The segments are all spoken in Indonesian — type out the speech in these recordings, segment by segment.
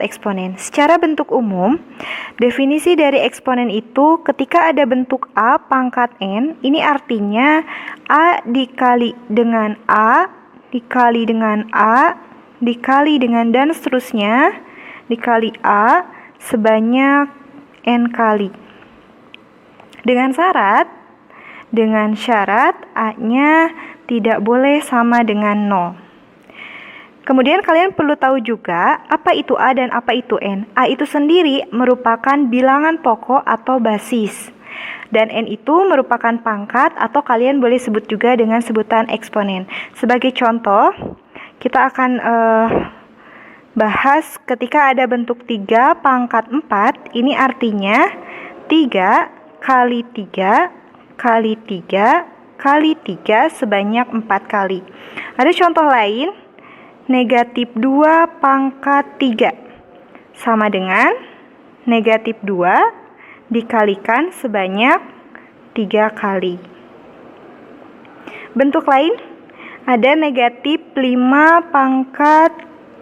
Eksponen. Secara bentuk umum, definisi dari eksponen itu ketika ada bentuk A pangkat N, ini artinya A dikali dengan A, dikali dengan A, dikali dengan dan seterusnya, dikali A sebanyak N kali. Dengan syarat A-nya tidak boleh sama dengan 0. Kemudian kalian perlu tahu juga apa itu A dan apa itu N. A itu sendiri merupakan bilangan pokok atau basis. Dan N itu merupakan pangkat atau kalian boleh sebut juga dengan sebutan eksponen. Sebagai contoh, kita akan bahas ketika ada bentuk 3 pangkat 4. Ini artinya 3 kali 3 kali 3 kali 3 sebanyak 4 kali. Ada contoh lain. Negatif 2 pangkat 3 sama dengan negatif 2 dikalikan sebanyak 3 kali. Bentuk lain ada negatif 5 pangkat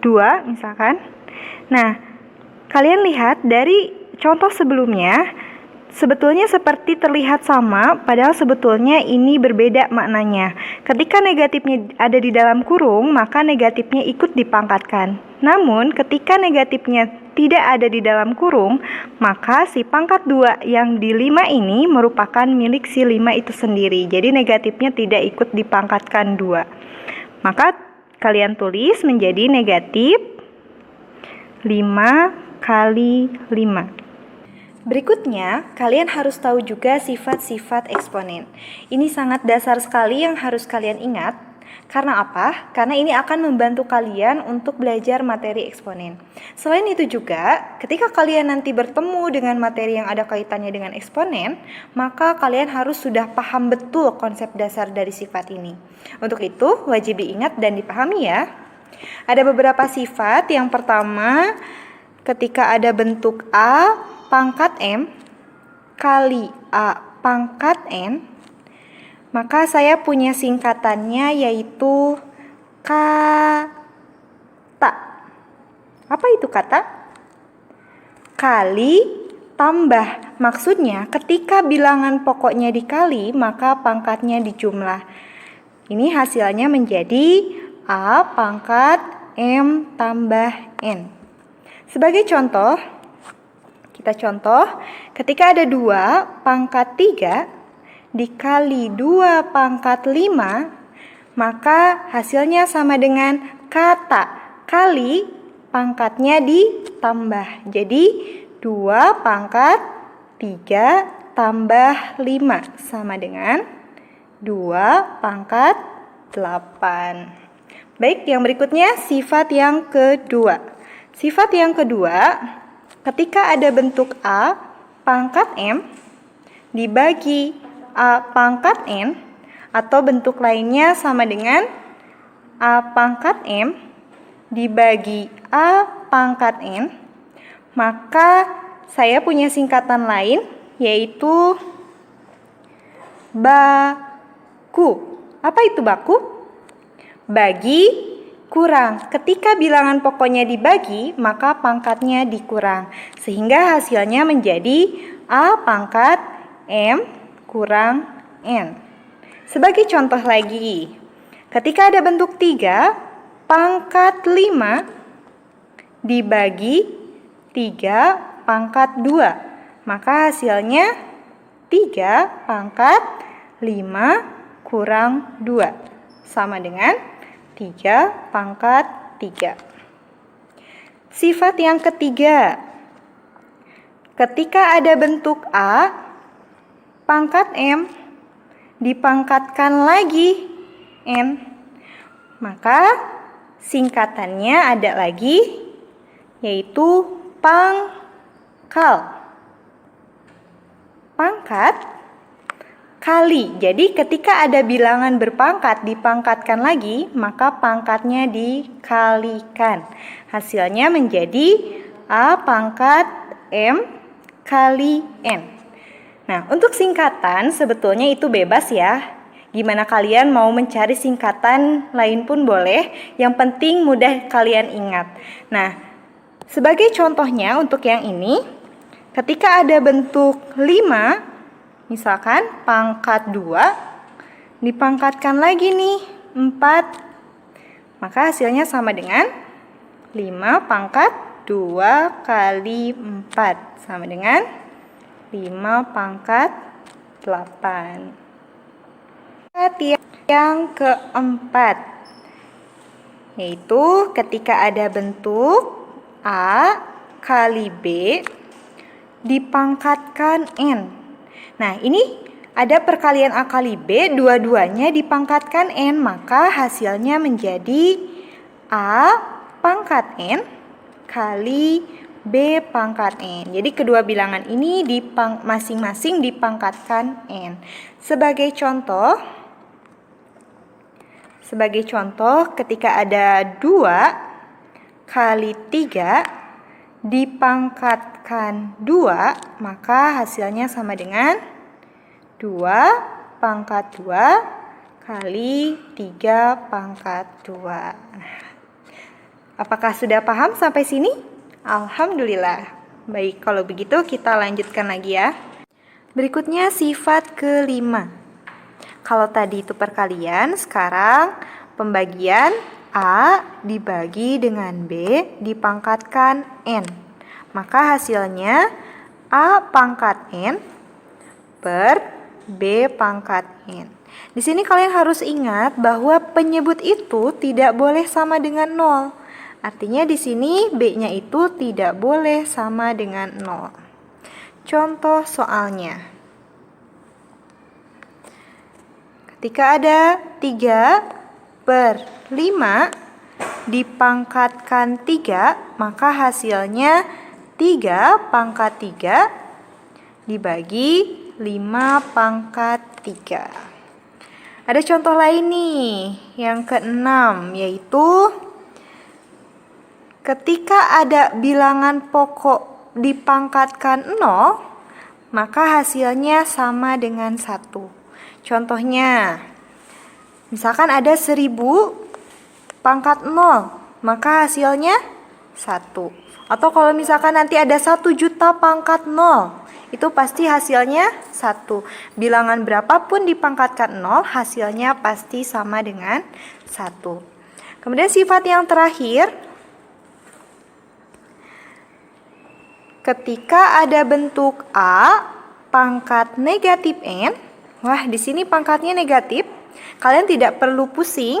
2 misalkan. Nah, kalian lihat dari contoh sebelumnya sebetulnya seperti terlihat sama, padahal sebetulnya ini berbeda maknanya. Ketika negatifnya ada di dalam kurung, maka negatifnya ikut dipangkatkan. Namun, ketika negatifnya tidak ada di dalam kurung, maka si pangkat 2 yang di 5 ini merupakan milik si 5 itu sendiri. Jadi negatifnya tidak ikut dipangkatkan 2. Maka kalian tulis menjadi negatif 5 kali 5. Berikutnya, kalian harus tahu juga sifat-sifat eksponen. Ini sangat dasar sekali yang harus kalian ingat. Karena apa? Karena ini akan membantu kalian untuk belajar materi eksponen. Selain itu juga, ketika kalian nanti bertemu dengan materi yang ada kaitannya dengan eksponen, maka kalian harus sudah paham betul konsep dasar dari sifat ini. Untuk itu, wajib diingat dan dipahami ya. Ada beberapa sifat. Yang pertama, ketika ada bentuk A pangkat M kali A pangkat N, maka saya punya singkatannya yaitu kata. Apa itu kata? Kali tambah. Maksudnya ketika bilangan pokoknya dikali, maka pangkatnya dijumlah. Ini hasilnya menjadi A pangkat M tambah N. Sebagai contoh, ketika ada 2 pangkat 3 dikali 2 pangkat 5, maka hasilnya sama dengan kata kali pangkatnya ditambah. Jadi 2 pangkat 3 tambah 5 sama dengan 2 pangkat 8. Baik, yang berikutnya sifat yang kedua. Sifat yang kedua, ketika ada bentuk A pangkat M dibagi A pangkat N atau bentuk lainnya sama dengan A pangkat M dibagi A pangkat N, maka saya punya singkatan lain yaitu baku. Apa itu baku? Bagi kurang. Ketika bilangan pokoknya dibagi, maka pangkatnya dikurang. Sehingga hasilnya menjadi A pangkat M kurang N. Sebagai contoh lagi, ketika ada bentuk 3 pangkat 5 dibagi 3 pangkat 2, maka hasilnya 3 pangkat 5 kurang 2 sama dengan 3 pangkat 3. Sifat yang ketiga, ketika ada bentuk A pangkat M dipangkatkan lagi N, maka singkatannya ada lagi yaitu pangkal. Pangkat kali. Jadi ketika ada bilangan berpangkat dipangkatkan lagi, maka pangkatnya dikalikan. Hasilnya menjadi A pangkat M kali N. Nah, untuk singkatan sebetulnya itu bebas ya. Gimana kalian mau mencari singkatan lain pun boleh, yang penting mudah kalian ingat. Nah, Sebagai contohnya untuk yang ini, ketika ada bentuk 5, misalkan pangkat 2, dipangkatkan lagi nih 4, maka hasilnya sama dengan 5 pangkat 2 kali 4, sama dengan 5 pangkat 8. Yang keempat, yaitu ketika ada bentuk A kali B dipangkatkan N. Nah, ini ada perkalian A kali B, dua-duanya dipangkatkan N, maka hasilnya menjadi A pangkat N kali B pangkat N. Jadi kedua bilangan ini masing-masing dipangkatkan N. Sebagai contoh, ketika ada 2 kali 3 dipangkatkan 2, maka hasilnya sama dengan 2 pangkat 2 kali 3 pangkat 2. Apakah sudah paham sampai sini? Alhamdulillah. Baik, kalau begitu kita lanjutkan lagi ya. Berikutnya sifat kelima. Kalau tadi itu perkalian, sekarang pembagian A dibagi dengan B dipangkatkan N. Maka hasilnya A pangkat N per B pangkat N. Di sini kalian harus ingat bahwa penyebut itu tidak boleh sama dengan 0. Artinya di sini B-nya itu tidak boleh sama dengan 0. Contoh soalnya. Ketika ada 3/5 dipangkatkan 3, maka hasilnya 3 pangkat 3 dibagi 5 pangkat 3. Ada contoh lain nih, yang keenam, yaitu ketika ada bilangan pokok dipangkatkan 0, maka hasilnya sama dengan 1. Contohnya, misalkan ada 1000 pangkat 0, maka hasilnya 1. Atau kalau misalkan nanti ada 1.000.000 pangkat 0, itu pasti hasilnya 1. Bilangan berapapun dipangkatkan 0, hasilnya pasti sama dengan 1. Kemudian sifat yang terakhir, ketika ada bentuk A pangkat negatif N, wah, di sini pangkatnya negatif. Kalian tidak perlu pusing.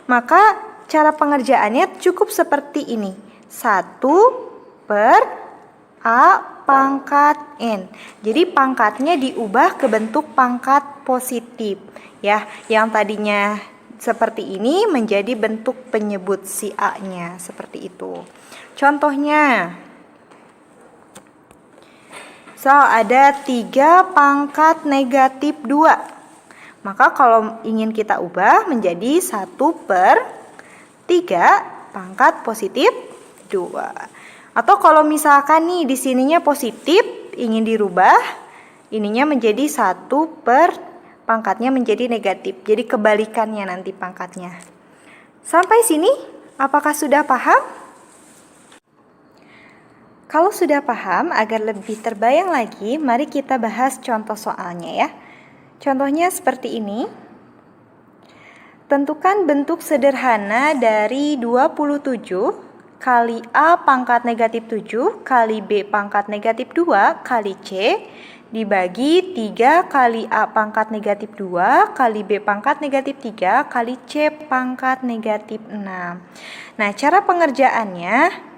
Maka cara pengerjaannya cukup seperti ini. 1/A pangkat N. Jadi pangkatnya diubah ke bentuk pangkat positif. Ya, yang tadinya seperti ini menjadi bentuk penyebut si A-nya. Seperti itu. Contohnya, ada 3 pangkat negatif 2. Maka kalau ingin kita ubah menjadi 1/3 pangkat positif 2. Atau kalau misalkan nih di sininya positif, ingin dirubah, ininya menjadi 1/pangkatnya menjadi negatif. Jadi kebalikannya nanti pangkatnya. Sampai sini, apakah sudah paham? Kalau sudah paham, agar lebih terbayang lagi, mari kita bahas contoh soalnya ya. Contohnya seperti ini. Tentukan bentuk sederhana dari 27 kali A pangkat negatif 7 kali B pangkat negatif 2 kali C dibagi 3 kali A pangkat negatif 2 kali B pangkat negatif 3 kali C pangkat negatif 6. Nah, cara pengerjaannya,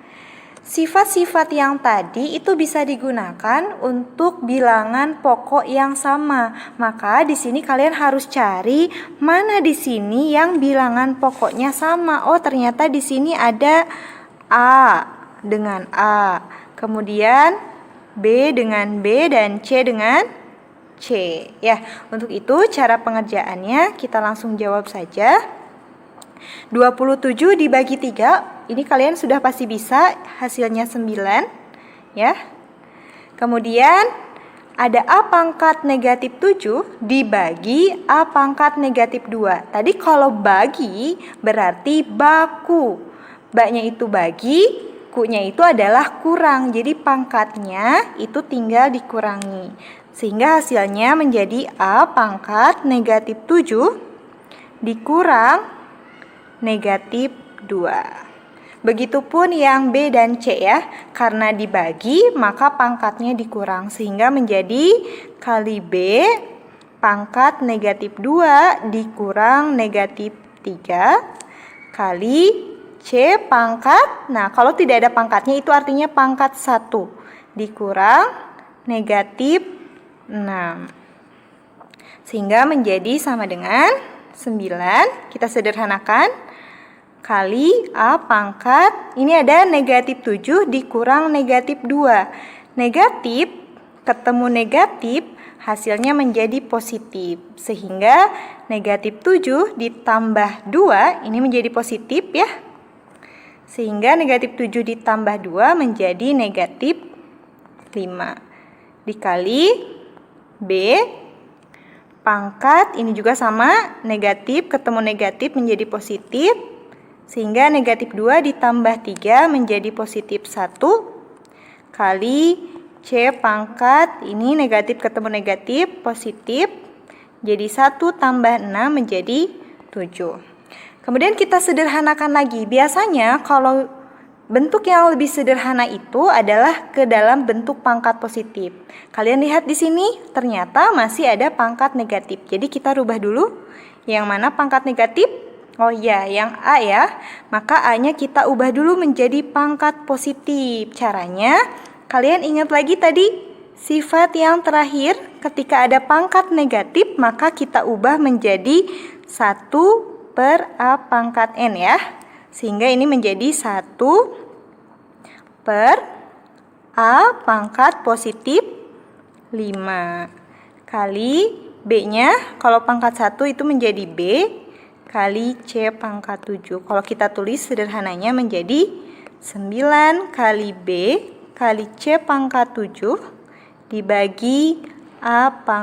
sifat-sifat yang tadi itu bisa digunakan untuk bilangan pokok yang sama. Maka di sini kalian harus cari mana di sini yang bilangan pokoknya sama. Oh, ternyata di sini ada A dengan A, kemudian B dengan B dan C dengan C. Ya, untuk itu cara pengerjaannya kita langsung jawab saja. 27 dibagi 3, ini kalian sudah pasti bisa, hasilnya 9 ya. Kemudian ada A pangkat negatif 7 dibagi A pangkat negatif 2. Tadi kalau bagi berarti baku. Baknya itu bagi, Ku-nya itu adalah kurang, jadi pangkatnya itu tinggal dikurangi. Sehingga hasilnya menjadi A pangkat negatif 7 dikurang negatif 2. Begitupun yang B dan C ya. Karena dibagi maka pangkatnya dikurang. Sehingga menjadi kali B pangkat negatif 2 dikurang negatif 3 kali C pangkat, nah kalau tidak ada pangkatnya itu artinya pangkat 1 dikurang negatif 6. Sehingga menjadi sama dengan 9, kita sederhanakan, kali A pangkat, ini ada negatif 7 dikurang negatif 2. Negatif ketemu negatif, hasilnya menjadi positif. Sehingga negatif 7 ditambah 2, ini menjadi positif ya. Sehingga negatif 7 ditambah 2 menjadi negatif 5. Dikali B pangkat, ini juga sama, negatif ketemu negatif menjadi positif. Sehingga negatif 2 ditambah 3 menjadi positif 1. Kali C pangkat, ini negatif ketemu negatif, positif. Jadi 1 tambah 6 menjadi 7. Kemudian kita sederhanakan lagi. Biasanya kalau bentuk yang lebih sederhana itu adalah ke dalam bentuk pangkat positif. Kalian lihat di sini ternyata masih ada pangkat negatif. Jadi kita rubah dulu. Yang mana pangkat negatif? Oh iya, yang A ya. Maka A-nya kita ubah dulu menjadi pangkat positif. Caranya kalian ingat lagi tadi sifat yang terakhir ketika ada pangkat negatif maka kita ubah menjadi 1 per A pangkat N ya. Sehingga ini menjadi 1 per A pangkat positif 5. Kali B-nya, kalau pangkat 1 itu menjadi B kali C pangkat 7. Kalau kita tulis sederhananya menjadi 9 kali B kali C pangkat 7 dibagi A pangkat